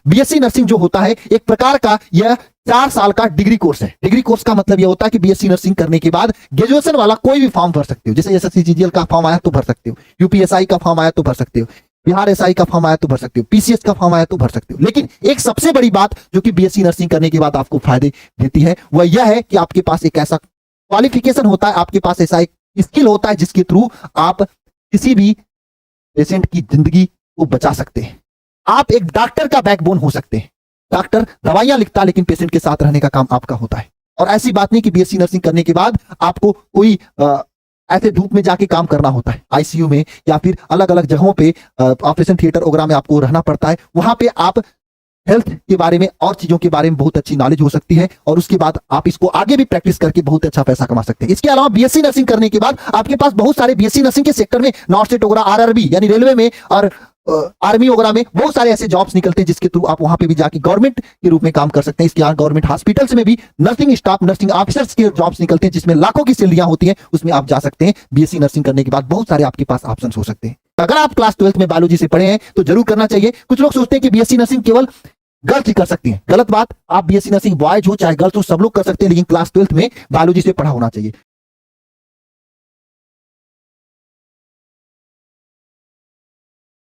BSc nursing जो होता है एक प्रकार का यह 4 साल का डिग्री कोर्स है। डिग्री कोर्स का मतलब यह होता है कि बीएससी नर्सिंग करने के बाद ग्रेजुएशन वाला कोई भी फॉर्म भर सकते हो। जैसे एसएससी जीजीएल का फॉर्म आया तो भर सकते हो, यूपीएसआई का फॉर्म आया तो भर सकते हो, बिहार एसआई का फॉर्म आया तो भर सकते हो, पीसीएस का फॉर्म आया तो भर सकते हो। लेकिन एक सबसे बड़ी बात जो कि बीएससी नर्सिंग करने के बाद आपको फायदे देती है वह यह है कि आपके पास एक ऐसा क्वालिफिकेशन होता है, आपके पास ऐसा एक स्किल होता है जिसके थ्रू आप किसी भी पेशेंट की जिंदगी को बचा सकते हैं। आप एक डॉक्टर का बैकबोन हो सकते हैं। डॉक्टर दवाइयां लिखता है लेकिन पेशेंट के साथ रहने का काम आपका होता है। और ऐसी बात नहीं कि बीएससी नर्सिंग करने के बाद आपको कोई ऐसे धूप में जाके काम करना होता है, आईसीयू में या फिर अलग अलग जगहों पे ऑपरेशन थिएटर वगैरह में आपको रहना पड़ता है। वहां पे आप हेल्थ के बारे में और चीजों के बारे में बहुत अच्छी नॉलेज हो सकती है और उसके बाद आप इसको आगे भी प्रैक्टिस करके बहुत अच्छा पैसा कमा सकते हैं। इसके अलावा बीएससी नर्सिंग करने के बाद आपके पास बहुत सारे बीएससी नर्सिंग के सेक्टर में नॉर्थ वगैरह, आरआरबी यानी रेलवे में और आर्मी वगैरह में बहुत सारे ऐसे जॉब्स निकलते हैं जिसके थ्रू आप वहां पे भी जाके गवर्नमेंट के रूप में काम कर सकते हैं। इसके अलावा गवर्नमेंट हॉस्पिटल्स में भी नर्सिंग स्टाफ, नर्सिंग ऑफिसर्स के जॉब्स निकलते हैं जिसमें लाखों की सैलरियां होती हैं, उसमें आप जा सकते हैं। बीएससी नर्सिंग करने के बाद बहुत सारे आपके पास ऑप्शंस हो सकते हैं। अगर आप क्लास 12th में बायोलॉजी से पढ़े हैं तो जरूर करना चाहिए। कुछ लोग सोचते हैं कि बीएससी नर्सिंग केवल गर्ल्स ही कर सकती हैं। गलत बात। आप बीएससी नर्सिंग बॉयज हो चाहे गर्ल्स हो सब लोग कर सकते हैं, लेकिन क्लास 12th में बायोलॉजी से पढ़ा होना चाहिए।